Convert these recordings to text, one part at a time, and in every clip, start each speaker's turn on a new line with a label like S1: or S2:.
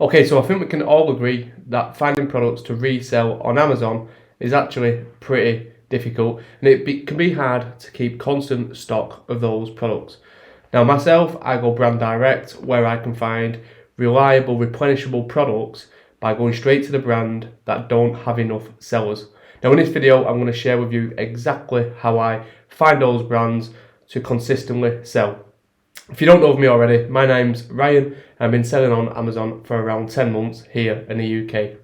S1: Okay, so I think we can all agree that finding products to resell on Amazon is actually pretty difficult, and it can be hard to keep constant stock of those products. Now myself, I go brand direct, where I can find reliable, replenishable products by going straight to the brand that don't have enough sellers. Now in this video, I'm going to share with you exactly how I find those brands to consistently sell. If you don't know me already, my name's Ryan. I've been selling on Amazon for around 10 months here in the UK.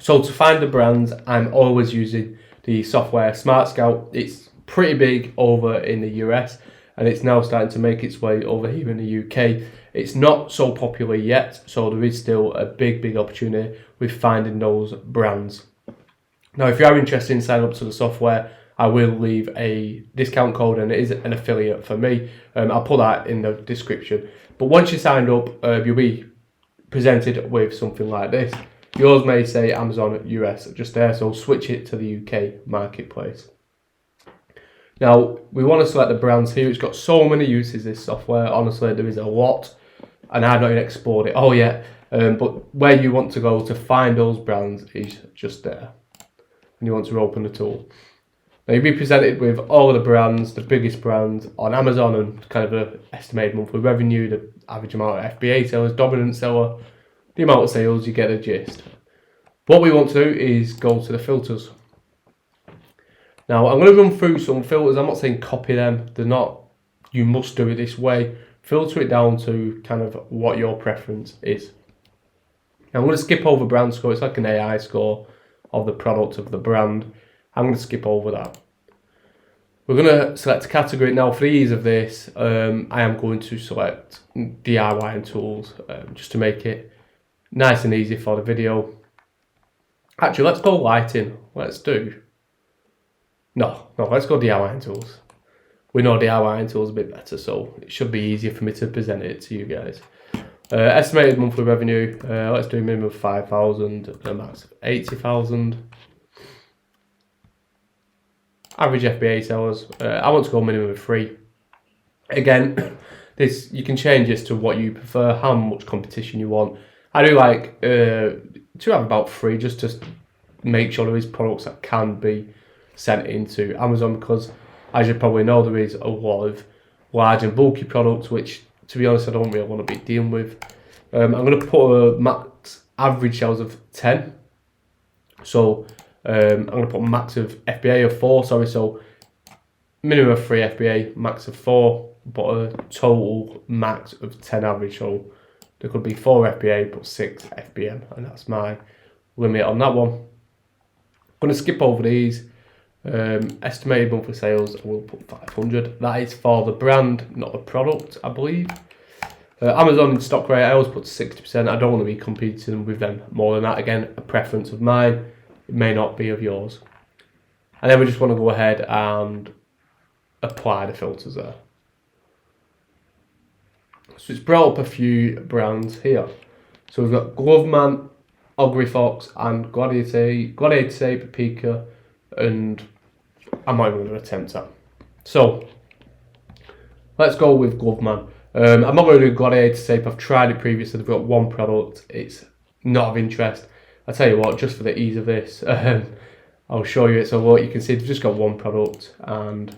S1: So to find the brands, I'm always using the software SmartScout. It's pretty big over in the US and it's now starting to make its way over here in the UK. It's not so popular yet, so there is still a big opportunity with finding those brands. Now, if you are interested in signing up to the software, I will leave a discount code and it is an affiliate for me. I'll put that in the description. But once you're signed up, you'll be presented with something like this. Yours may say Amazon US just there, so switch it to the UK marketplace. Now, we want to select the brands here. It's got so many uses, this software. Honestly, there is a lot, and I've not even explored it all yet. But where you want to go to find those brands is just there. And you want to open the tool. Now you'll be presented with all of the brands, the biggest brands on Amazon, and kind of an estimated monthly revenue, the average amount of FBA sellers, dominant seller, the amount of sales. You get the gist. What we want to do is go to the filters. Now I'm going to run through some filters. I'm not saying copy them. They're not, you must do it this way. Filter it down to kind of what your preference is. Now I'm going to skip over brand score. It's like an AI score of the product of the brand. I'm going to skip over that. We're going to select a category. Now for the ease of this, I am going to select DIY and tools just to make it nice and easy for the video. Actually, let's go lighting. Let's go DIY and tools. We know DIY and tools a bit better, so it should be easier for me to present it to you guys. Estimated monthly revenue, let's do a minimum of 5,000, a max of 80,000. Average FBA sellers, I want to go minimum of 3. Again, this you can change this to what you prefer, how much competition you want. I do like to have about 3 just to make sure there is products that can be sent into Amazon, because as you probably know, there is a lot of large and bulky products which, to be honest, I don't really want to be dealing with. I'm going to put a max average sales of 10. So I'm going to put a max of FBA of 4, so minimum of 3 FBA, max of 4, but a total max of 10 average. So there could be 4 FBA but 6 FBM, and that's my limit on that one. I'm going to skip over these. Estimated monthly sales, I will put 500. That is for the brand, not the product, I believe. Amazon stock rate, I always put 60%. I don't want to be competing with them more than that. Again, a preference of mine. It may not be of yours. And then we just want to go ahead and apply the filters there. So it's brought up a few brands here. So we've got Gloveman, Augury Fox, and Gladiator Tape, Pika, and I'm not even going to attempt that. So let's go with Gloveman. I'm not going to do Gladiator Tape. I've tried it previously. They've got one product. It's not of interest. I tell you what, just for the ease of this, I'll show you it. So what you can see, they've just got one product, and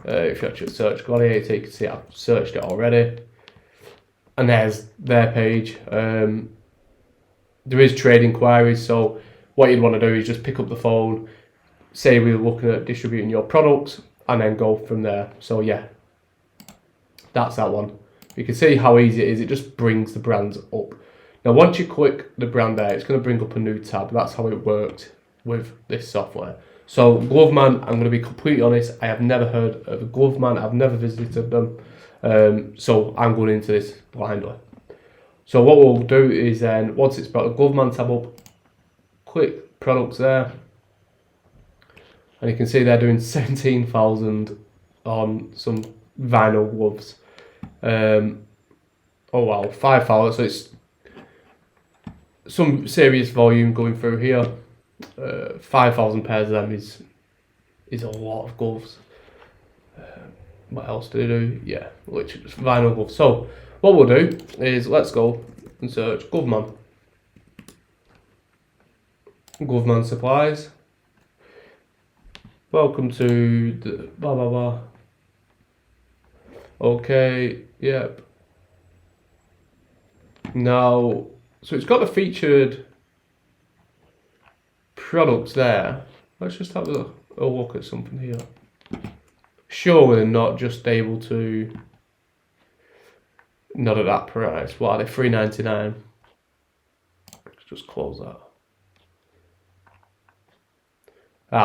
S1: if you actually search Gladiator, you can see I've searched it already, and there's their page. There is trade inquiries, so what you'd want to do is just pick up the phone, say we're looking at distributing your products, and then go from there. So yeah, that's that one. You can see how easy it is. It just brings the brands up. Now once you click the brand there, it's going to bring up a new tab. That's how it worked with this software. So Gloveman, I'm going to be completely honest, I have never heard of a Gloveman. I've never visited them. So I'm going into this blindly. So what we'll do is then, once it's brought the Gloveman tab up, click products there. And you can see they're doing 17,000 on some vinyl gloves. Oh wow, 5,000. So it's some serious volume going through here. 5,000 pairs of them is a lot of gloves. What else do they do? Yeah, literally just vinyl gloves. So what we'll do is let's go and search Govman. Govman supplies. Welcome to the blah blah blah. Okay, yep. Now, so it's got the featured products there. Let's just have a look at something here. Surely they're not just able to, not at that price. What are they, $3.99? Let's just close that.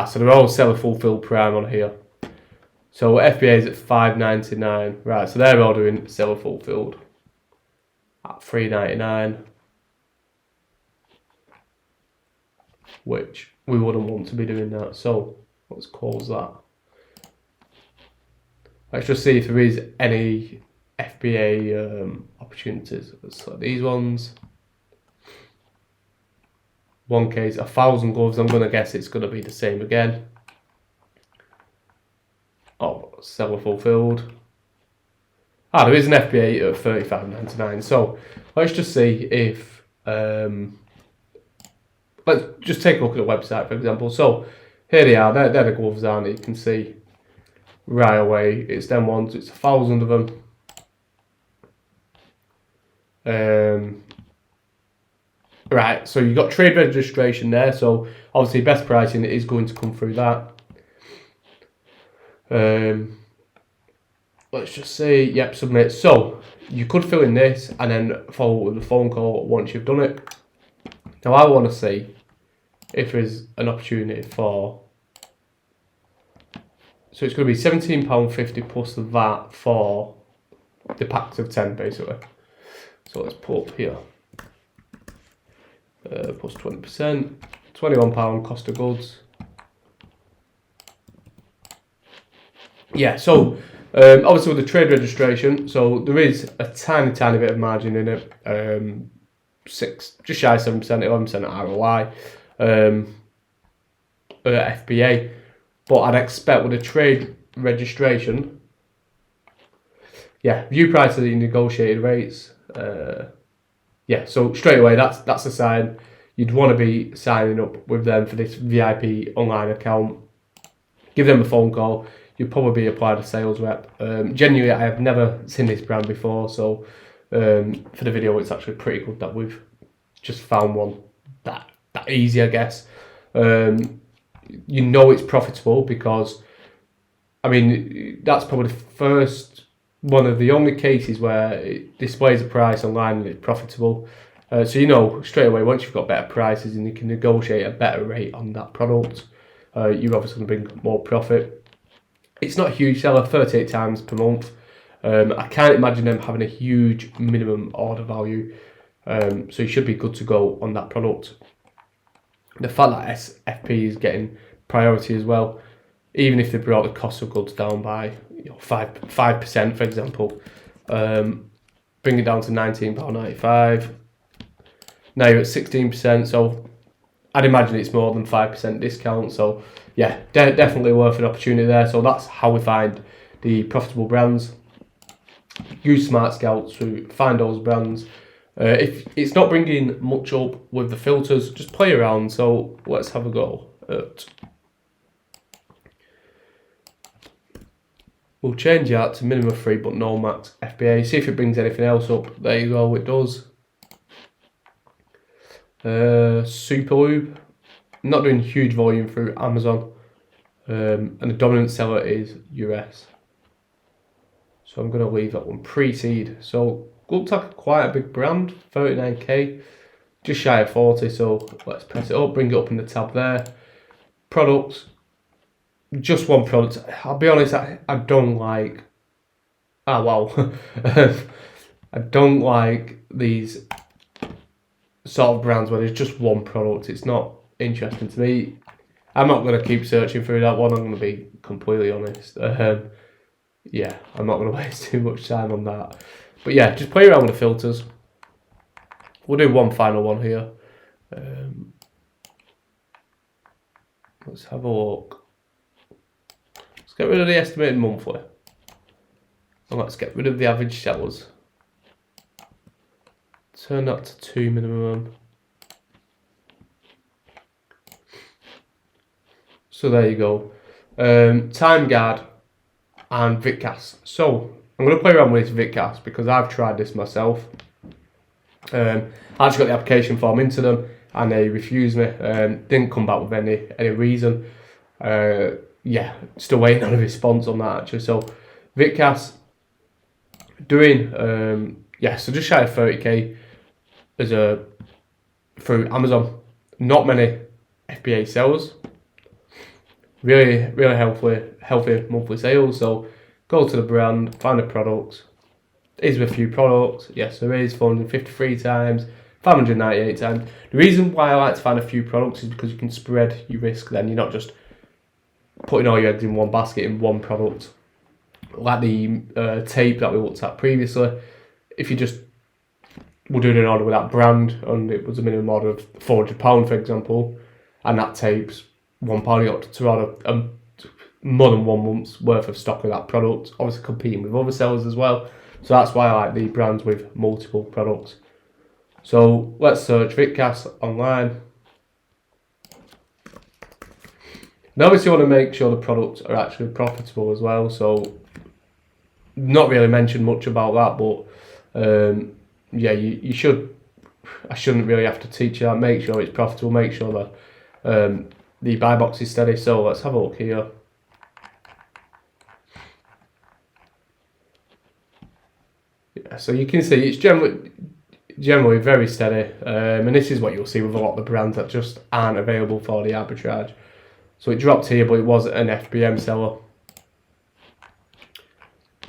S1: So they're all seller fulfilled prime on here. So FBA is at $5.99. Right, so they're all doing seller fulfilled at $3.99, which we wouldn't want to be doing that. So let's close that. Let's just see if there is any FBA opportunities. So these ones. 1 case, 1,000 gloves. I'm going to guess it's going to be the same again. Oh, seller fulfilled. There is an FBA at $35.99. So let's just see if let's just take a look at the website, for example. So here they are. They're the gloves, aren't they? You can see right away. It's them ones. It's 1,000 of them. Right, so you've got trade registration there, so obviously best pricing is going to come through that. Let's just say, yep, submit. So you could fill in this and then follow with a phone call once you've done it. Now I want to see if there's an opportunity for, so it's going to be £17.50 plus the VAT for the packs of 10 basically. So let's put up here. Plus 20%, £21 cost of goods. Yeah, so obviously with the trade registration, so there is a tiny bit of margin in it. Just shy of 7%, 11% ROI. FBA, but I'd expect with a trade registration, yeah, view price of the negotiated rates. Yeah, so straight away, that's a sign you'd want to be signing up with them for this VIP online account. Give them a phone call. You'll probably apply a sales rep. Genuinely, I have never seen this brand before, so for the video, it's actually pretty good that we've just found one that easy, I guess. You know it's profitable because, I mean, that's probably the first, one of the only cases where it displays a price online and it's profitable. So you know straight away once you've got better prices and you can negotiate a better rate on that product, you're obviously going to bring more profit. It's not a huge seller, 38 times per month. I can't imagine them having a huge minimum order value, so you should be good to go on that product. The fact that SFP is getting priority as well, even if they brought the cost of goods down by 5%, for example, bring it down to £19.95. Now you're at 16%, so I'd imagine it's more than 5% discount. So yeah, definitely worth an opportunity there. So that's how we find the profitable brands. Use SmartScout to find those brands. If it's not bringing much up with the filters, just play around. So let's have a go at. We'll change that to minimum 3 but no max FBA. See if it brings anything else up. There you go, it does. Superlube. I'm not doing huge volume through Amazon. And the dominant seller is US. So I'm going to leave that one pre-seed. So looks like quite a big brand, 39k. Just shy of 40, so let's press it up, bring it up in the tab there. Products. Just one product. I'll be honest, I don't like. Ah, wow. I don't like these sort of brands where there's just one product. It's not interesting to me. I'm not going to keep searching through that one. I'm going to be completely honest. Yeah, I'm not going to waste too much time on that. But yeah, just play around with the filters. We'll do one final one here. Let's have a look. Let's get rid of the estimated monthly. And let's get rid of the average sellers. turn that to 2 minimum. So there you go. Time Guard and VidCast. So I'm going to play around with VidCast because I've tried this myself. I actually got the application form into them and they refused me. Didn't come back with any reason. Yeah, still waiting on a response on that actually. So VidCast doing so just shy of 30k as through Amazon. Not many FBA sellers. Really healthy monthly sales. So go to the brand, find the products. Is there a few products? Yes, there is. 453 times, 598 times. The reason why I like to find a few products is because you can spread your risk. Then you're not just putting all your eggs in one basket in one product. Like the tape that we looked at previously. If you just were doing an order with that brand and it was a minimum order of £400, for example, and that tape's £1, you got to order more than 1 month's worth of stock of that product, obviously competing with other sellers as well. So that's why I like the brands with multiple products. So let's search VidCast online. Now obviously you want to make sure the products are actually profitable as well. So not really mentioned much about that, but yeah, you should. I shouldn't really have to teach you that. Make sure it's profitable. Make sure that the buy box is steady. So let's have a look here. Yeah, so you can see it's generally very steady, and this is what you'll see with a lot of the brands that just aren't available for the arbitrage. So it dropped here, but it was an FBM seller,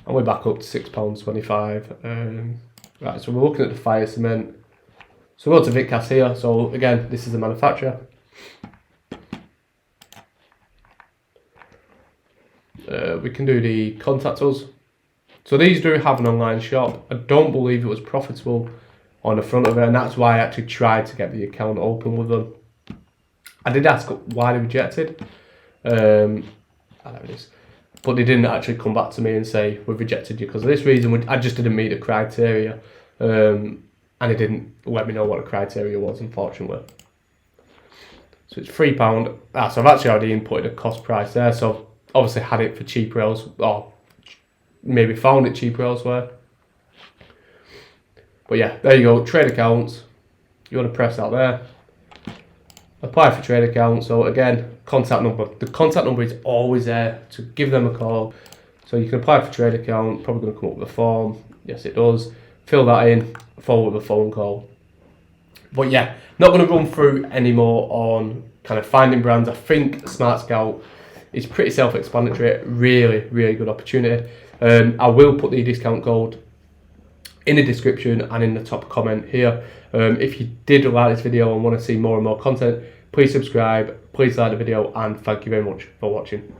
S1: and we're back up to £6.25. Right, so we're looking at the fire cement. So we'll go to VidCast here. So again, this is the manufacturer. We can do the contact us. So these do have an online shop. I don't believe it was profitable on the front of it, and that's why I actually tried to get the account open with them. I did ask why they rejected. There it is. But they didn't actually come back to me and say, we've rejected you because of this reason. I just didn't meet the criteria. And they didn't let me know what the criteria was, unfortunately. So it's £3. So I've actually already inputted a cost price there. So obviously had it for cheaper elsewhere, or maybe found it cheaper elsewhere. But yeah, there you go. Trade accounts. You want to press that there. Apply for trade account. So again, contact number. The contact number is always there to give them a call. So you can apply for trade account. Probably going to come up with a form. Yes, it does. Fill that in. Follow with a phone call. But yeah, not going to run through any more on kind of finding brands. I think SmartScout is pretty self-explanatory. Really, really good opportunity. I will put the discount code in the description and in the top comment here. If you did like this video and want to see more and more content, please subscribe, please like the video, and thank you very much for watching.